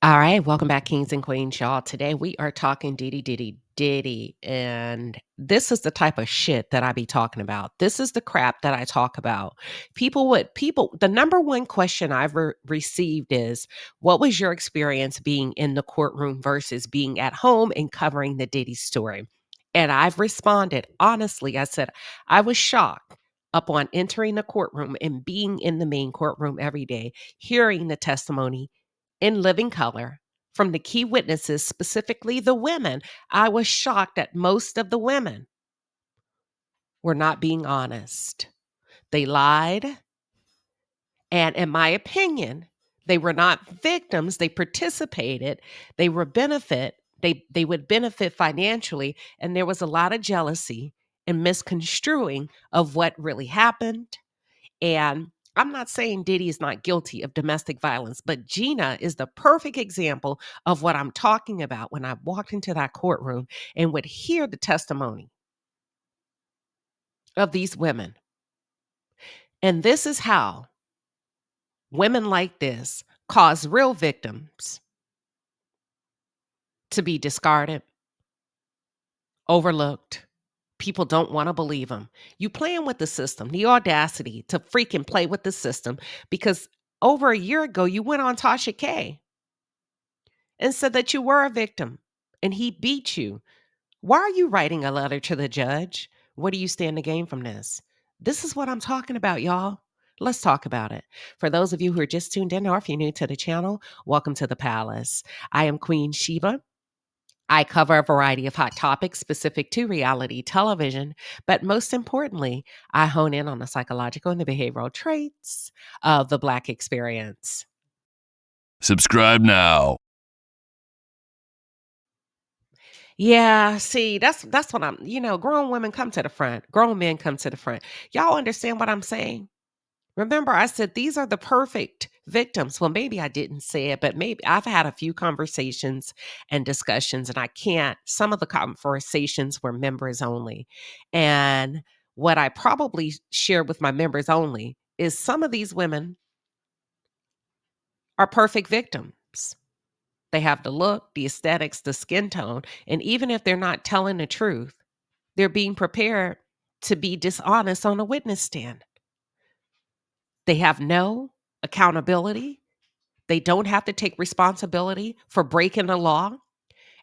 All right, welcome back, kings and queens, y'all. Today we are talking Diddy, and this is the type of shit that I be talking about. This is the crap that I talk about. The number one question I've received is, what was your experience being in the courtroom versus being at home and covering the Diddy story? And I've responded honestly. I said I was shocked upon entering the courtroom and being in the main courtroom every day, hearing the testimony in living color from the key witnesses, specifically the women. I was shocked that most of the women were not being honest. They lied. And in my opinion, they were not victims. They participated. They were benefit. They would benefit financially. And there was a lot of jealousy and misconstruing of what really happened. And I'm not saying Diddy is not guilty of domestic violence, but Gina is the perfect example of what I'm talking about when I walked into that courtroom and would hear the testimony of these women. And this is how women like this cause real victims to be discarded, overlooked. People don't want to believe them. You playing with the system, the audacity to freaking play with the system, because over a year ago, you went on Tasha K and said that you were a victim and he beat you. Why are you writing a letter to the judge? What do you stand to gain from this? This is what I'm talking about, y'all. Let's talk about it. For those of you who are just tuned in, or if you're new to the channel, welcome to the palace. I am Queen Sheba. I cover a variety of hot topics specific to reality television, but most importantly, I hone in on the psychological and the behavioral traits of the Black experience. Subscribe now. Yeah, see, that's what grown women come to the front. Grown men come to the front. Y'all understand what I'm saying? Remember, I said these are the perfect victims. Well, maybe I didn't say it, but maybe I've had a few conversations and discussions, and I can't. Some of the conversations were members only. And what I probably shared with my members only is some of these women are perfect victims. They have the look, the aesthetics, the skin tone. And even if they're not telling the truth, they're being prepared to be dishonest on a witness stand. They have no accountability. They don't have to take responsibility for breaking the law.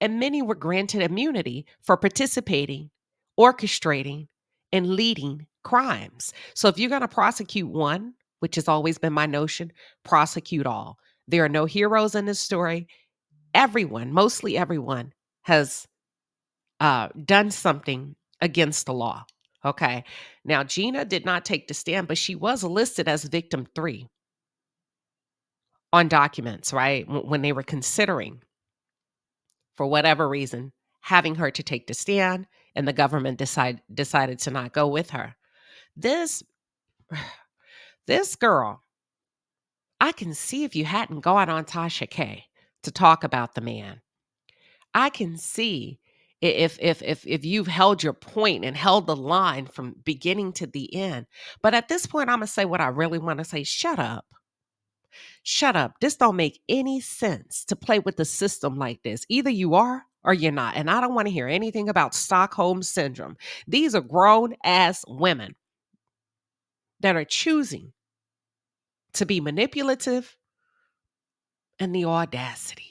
And many were granted immunity for participating, orchestrating, and leading crimes. So if you're going to prosecute one, which has always been my notion, prosecute all. There are no heroes in this story. Everyone, mostly everyone, has done something against the law. Okay. Now, Gina did not take the stand, but she was listed as victim 3 on documents, right? When they were considering, for whatever reason, having her to take the stand, and the government decided to not go with her. This girl, I can see if you hadn't gone on Tasha K to talk about the man. I can see if you've held your point and held the line from beginning to the end. But at this point, I'm gonna say what I really want to say. Shut up. Shut up. This don't make any sense to play with the system like this. Either you are or you're not. And I don't want to hear anything about Stockholm syndrome. These are grown ass women that are choosing to be manipulative, and the audacity.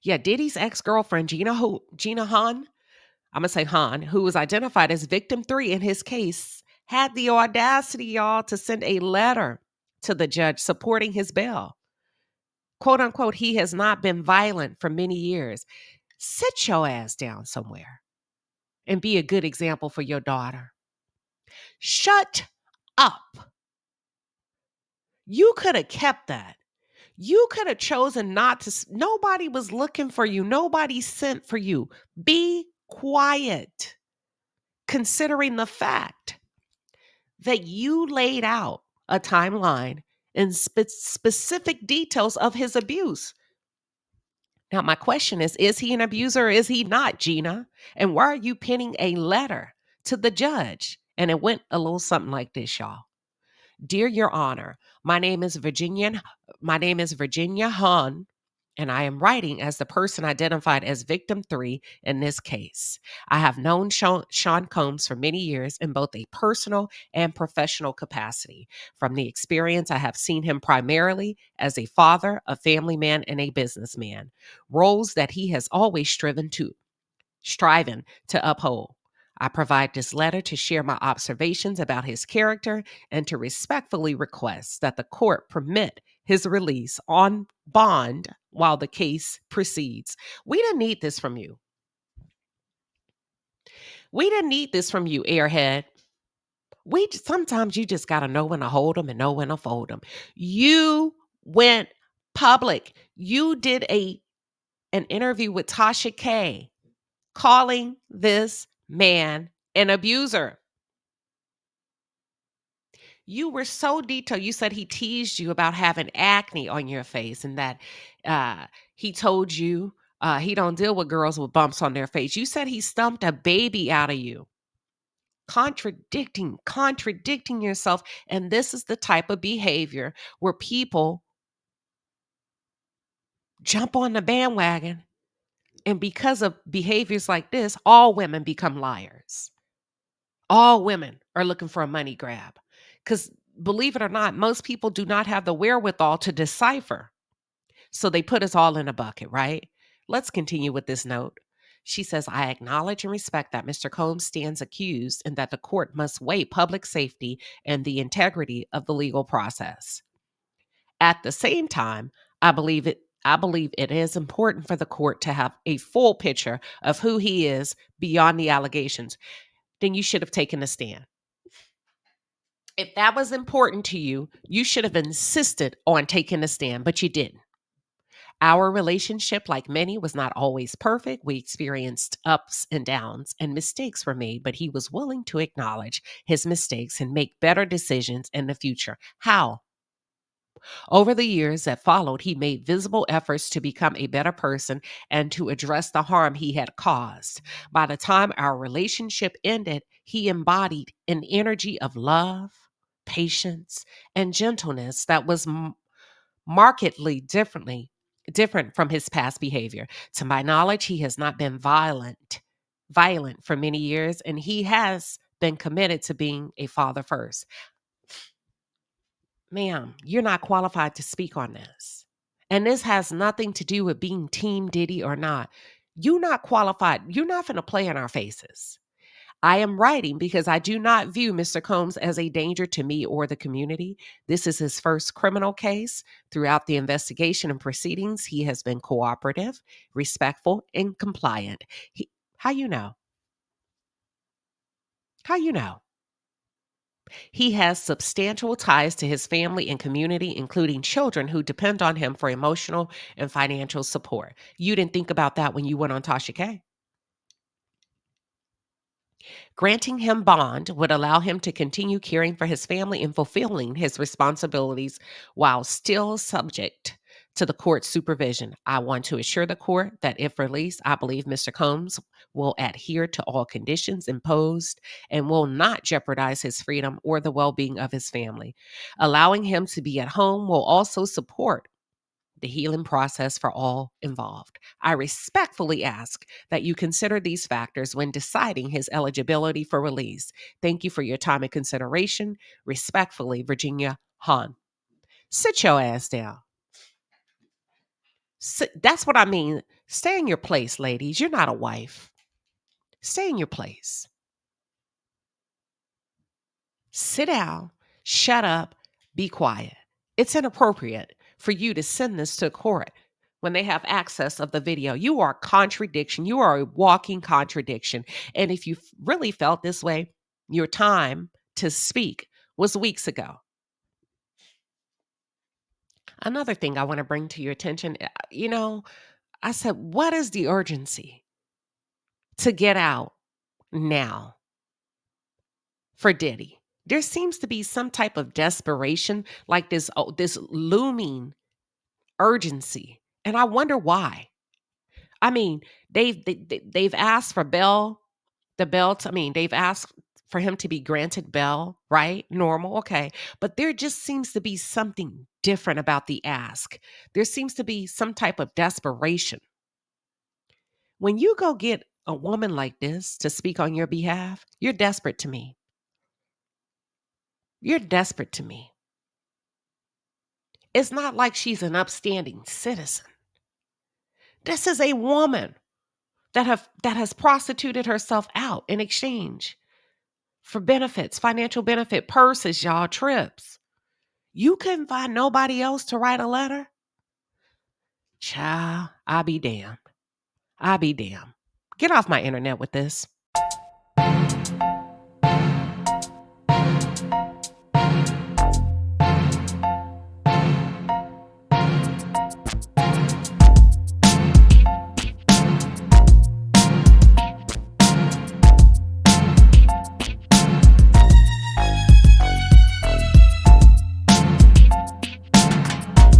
Yeah, Diddy's ex-girlfriend, Gina Han, I'm going to say Han, who was identified as victim 3 in his case, had the audacity, y'all, to send a letter to the judge supporting his bail. Quote unquote, he has not been violent for many years. Sit your ass down somewhere and be a good example for your daughter. Shut up. You could have kept that. You could have chosen not to. Nobody was looking for you. Nobody sent for you. Be quiet, considering the fact that you laid out a timeline and specific details of his abuse. Now, my question is he an abuser or is he not, Gina? And why are you penning a letter to the judge? And it went a little something like this, y'all. Dear Your Honor, my name is Virginia Hahn. and I am writing as the person identified as victim 3 in this case. I have known Sean Combs for many years in both a personal and professional capacity. From the experience, I have seen him primarily as a father, a family man, and a businessman, roles that he has always striving to uphold. I provide this letter to share my observations about his character and to respectfully request that the court permit his release on bond while the case proceeds. We didn't need this from you. We didn't need this from you, airhead. Sometimes you just got to know when to hold them and know when to fold them. You went public. You did an interview with Tasha K calling this man an abuser. You were so detailed. You said he teased you about having acne on your face and that he told you he don't deal with girls with bumps on their face. You said he stumped a baby out of you. Contradicting yourself. And this is the type of behavior where people jump on the bandwagon. And because of behaviors like this, all women become liars. All women are looking for a money grab. Because believe it or not, most people do not have the wherewithal to decipher. So they put us all in a bucket, right? Let's continue with this note. She says, I acknowledge and respect that Mr. Combs stands accused and that the court must weigh public safety and the integrity of the legal process. At the same time, I believe it is important for the court to have a full picture of who he is beyond the allegations. Then you should have taken a stand. If that was important to you, you should have insisted on taking a stand, but you didn't. Our relationship, like many, was not always perfect. We experienced ups and downs, and mistakes were made, but he was willing to acknowledge his mistakes and make better decisions in the future. How? Over the years that followed, he made visible efforts to become a better person and to address the harm he had caused. By the time our relationship ended, he embodied an energy of love, patience, and gentleness that was markedly different from his past behavior. To my knowledge, he has not been violent for many years, and he has been committed to being a father first. Ma'am, you're not qualified to speak on this. And this has nothing to do with being Team Diddy or not. You're not qualified. You're not going to play in our faces. I am writing because I do not view Mr. Combs as a danger to me or the community. This is his first criminal case. Throughout the investigation and proceedings, he has been cooperative, respectful, and compliant. How you know? How you know? He has substantial ties to his family and community, including children who depend on him for emotional and financial support. You didn't think about that when you went on Tasha K. Granting him bond would allow him to continue caring for his family and fulfilling his responsibilities while still subject to the court's supervision. I want to assure the court that if released, I believe Mr. Combs will adhere to all conditions imposed and will not jeopardize his freedom or the well being of his family. Allowing him to be at home will also support the healing process for all involved. I respectfully ask that you consider these factors when deciding his eligibility for release. Thank you for your time and consideration. Respectfully, Virginia Hahn. Sit your ass down. That's what I mean. Stay in your place, ladies. You're not a wife. Stay in your place. Sit down, shut up, be quiet. It's inappropriate for you to send this to court when they have access of the video. You are a contradiction. You are a walking contradiction. And if you really felt this way, your time to speak was weeks ago. Another thing I want to bring to your attention, I said, what is the urgency to get out now for Diddy? There seems to be some type of desperation, like this looming urgency, and I wonder why. I mean, they've asked for bail, the belt. I mean, they've asked. for him to be granted bail, right? Normal, okay. But there just seems to be something different about the ask. There seems to be some type of desperation. When you go get a woman like this to speak on your behalf, you're desperate to me. You're desperate to me. It's not like she's an upstanding citizen. This is a woman that has prostituted herself out in exchange for benefits, financial benefit, purses, y'all, trips. You couldn't find nobody else to write a letter? Child, I be damned. I be damned. Get off my internet with this.